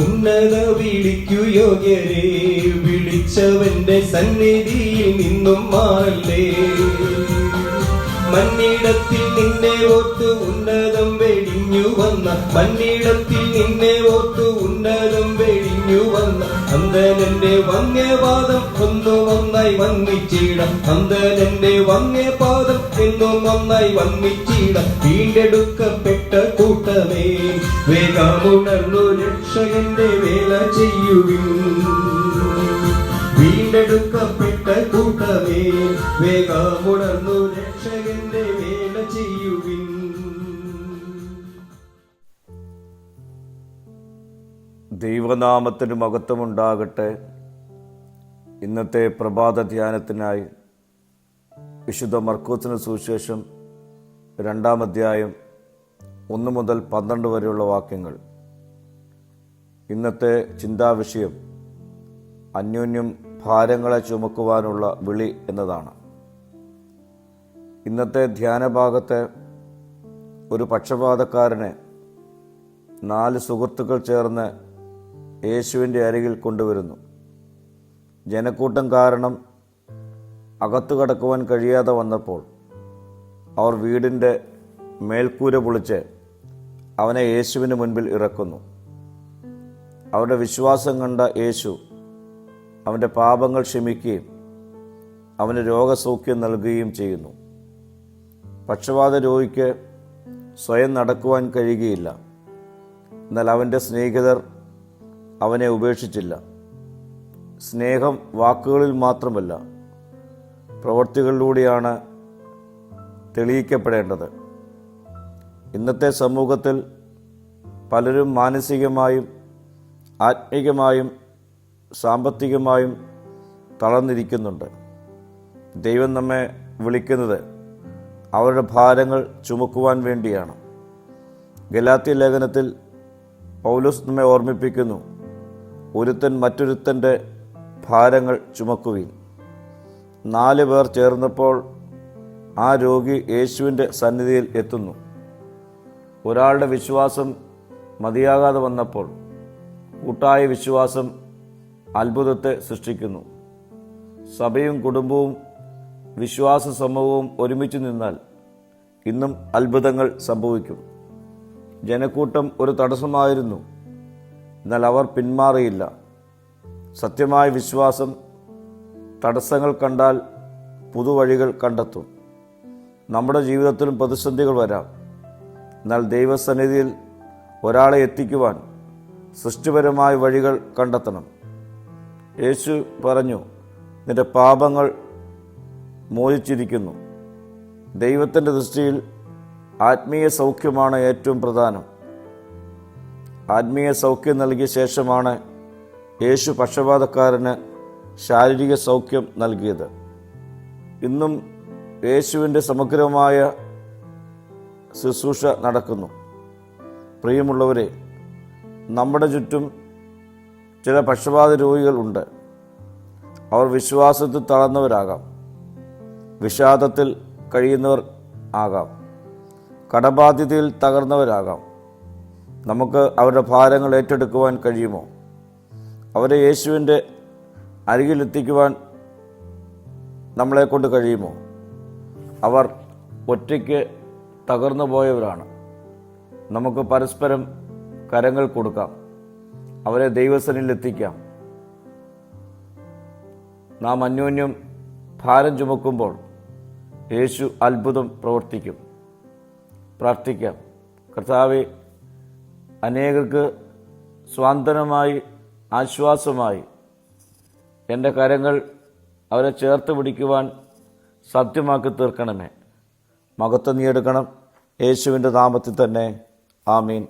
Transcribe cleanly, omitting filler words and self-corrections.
ഉന്നത വിളിക്കു യോഗ്യരെ, വിളിച്ചവന്റെ സന്നിധിയിൽ നിന്നും മാറല്ലേ. മന്നിടത്തിൽ നിന്നെ ഓർത്തു ഉന്നതം വെടിഞ്ഞു വന്ന, മന്നിടത്തിൽ നിന്നെ ഓർത്തു ഉന്നതം വെടിഞ്ഞു വന്ന അന്തനന്റെ വന്യപാദം ഒന്നും ഒന്നായി വന്നിച്ചിടം, അന്തനന്റെ വന്യപാദം എന്നും ഒന്നായി വന്നിച്ചിടം. വീണ്ടെടുക്കപ്പെട്ട കൂട്ടമേ, വേഗമുണർന്നു രക്ഷകന്റെ വേല ചെയ്യുവിൻ. വീണ്ടെടുക്കപ്പെട്ട കൂട്ടമേ, വേഗമുണർന്നു രക്ഷകന്റെ വേല ചെയ്യുവിൻ. ദൈവനാമത്തിന് മഹത്വമുണ്ടാകട്ടെ. ഇന്നത്തെ പ്രഭാത ധ്യാനത്തിനായി വിശുദ്ധ മർക്കോസിന് സുവിശേഷം 2-ാം അധ്യായം 1 മുതൽ 12 വരെയുള്ള വാക്യങ്ങൾ. ഇന്നത്തെ ചിന്താവിഷയം അന്യോന്യം ഭാരങ്ങളെ ചുമക്കുവാനുള്ള വിളി എന്നതാണ്. ഇന്നത്തെ ധ്യാനഭാഗത്തെ ഒരു പക്ഷപാതക്കാരനെ 4 സുഹൃത്തുക്കൾ ചേർന്ന് യേശുവിൻ്റെ അരികിൽ കൊണ്ടുവരുന്നു. ജനക്കൂട്ടം കാരണം അകത്തു കടക്കുവാൻ കഴിയാതെ വന്നപ്പോൾ അവർ വീടിൻ്റെ മേൽക്കൂര പൊളിച്ച് അവനെ യേശുവിന് മുൻപിൽ ഇറക്കുന്നു. അവരുടെ വിശ്വാസം കണ്ട യേശു അവൻ്റെ പാപങ്ങൾ ക്ഷമിക്കുകയും അവന് രോഗസൗഖ്യം നൽകുകയും ചെയ്യുന്നു. പക്ഷപാത രോഗിക്ക് സ്വയം നടക്കുവാൻ കഴിയുകയില്ല. എന്നാൽ അവൻ്റെ സ്നേഹിതർ അവനെ ഉപേക്ഷിച്ചില്ല. സ്നേഹം വാക്കുകളിൽ മാത്രമല്ല, പ്രവൃത്തികളിലൂടെയാണ് തെളിയിക്കപ്പെടേണ്ടത്. ഇന്നത്തെ സമൂഹത്തിൽ പലരും മാനസികമായും ആത്മീകമായും സാമ്പത്തികമായും തളർന്നിരിക്കുന്നുണ്ട്. ദൈവം നമ്മെ വിളിക്കുന്നത് അവരുടെ ഭാരങ്ങൾ ചുമക്കുവാൻ വേണ്ടിയാണ്. ഗലാത്യ ലേഖനത്തിൽ പൗലോസ് നമ്മെ ഓർമ്മിപ്പിക്കുന്നു, ഒരുത്തൻ മറ്റൊരുത്തൻ്റെ ഭാരങ്ങൾ ചുമക്കുവിൻ. 4 പേർ ചേർന്നപ്പോൾ ആ രോഗി യേശുവിൻ്റെ സന്നിധിയിൽ എത്തുന്നു. ഒരാളുടെ വിശ്വാസം മതിയാകാതെ വന്നപ്പോൾ കൂട്ടായ വിശ്വാസം അത്ഭുതത്തെ സൃഷ്ടിക്കുന്നു. സഭയും കുടുംബവും വിശ്വാസ സമൂഹവും ഒരുമിച്ച് നിന്നാൽ ഇന്നും അത്ഭുതങ്ങൾ സംഭവിക്കും. ജനക്കൂട്ടം ഒരു തടസ്സമായിരുന്നു, എന്നാൽ അവർ പിന്മാറിയില്ല. സത്യമായ വിശ്വാസം തടസ്സങ്ങൾ കണ്ടാൽ പുതുവഴികൾ കണ്ടെത്തും. നമ്മുടെ ജീവിതത്തിലും പ്രതിസന്ധികൾ വരാം, എന്നാൽ ദൈവസന്നിധിയിൽ ഒരാളെ എത്തിക്കുവാൻ സൃഷ്ടിപരമായ വഴികൾ കണ്ടെത്തണം. യേശു പറഞ്ഞു, നിന്റെ പാപങ്ങൾ മോചിച്ചിരിക്കുന്നു. ദൈവത്തിൻ്റെ ദൃഷ്ടിയിൽ ആത്മീയ സൗഖ്യമാണ് ഏറ്റവും പ്രധാനം. ആത്മീയ സൗഖ്യം നൽകിയ ശേഷമാണ് യേശു പക്ഷപാതക്കാരന് ശാരീരിക സൗഖ്യം നൽകിയത്. ഇന്നും യേശുവിൻ്റെ സമഗ്രമായ ശുശ്രൂഷ നടക്കുന്നു. പ്രിയമുള്ളവരെ, നമ്മുടെ ചുറ്റും ചില പക്ഷപാത രോഗികൾ ഉണ്ട്. അവർ വിശ്വാസത്തിൽ തളർന്നവരാകാം, വിഷാദത്തിൽ കഴിയുന്നവർ ആകാം, കടബാധ്യതയിൽ തകർന്നവരാകാം. നമുക്ക് അവരുടെ ഭാരങ്ങൾ ഏറ്റെടുക്കുവാൻ കഴിയുമോ? അവരെ യേശുവിൻ്റെ അരികിലെത്തിക്കുവാൻ നമ്മളെക്കൊണ്ട് കഴിയുമോ? അവർ ഒറ്റയ്ക്ക് തകർന്നു പോയവരാണ്. നമുക്ക് പരസ്പരം കരങ്ങൾ കൊടുക്കാം, അവരെ ദൈവസന്നിധിയിലെത്തിക്കാം. നാം അന്യോന്യം ഭാരം ചുമക്കുമ്പോൾ യേശു അത്ഭുതം പ്രവർത്തിക്കും. പ്രാർത്ഥിക്കാം. കർത്താവേ, അനേകർക്ക് സ്വാന്തനമായി ആശ്വാസമായി എൻ്റെ കരങ്ങൾ അവരെ ചേർത്ത് പിടിക്കുവാൻ സത്യമാക്കി തീർക്കണമേ. മഹത്വം നീ എടുക്കണം. യേശുവിൻ്റെ നാമത്തിൽ തന്നെ. ആമീൻ.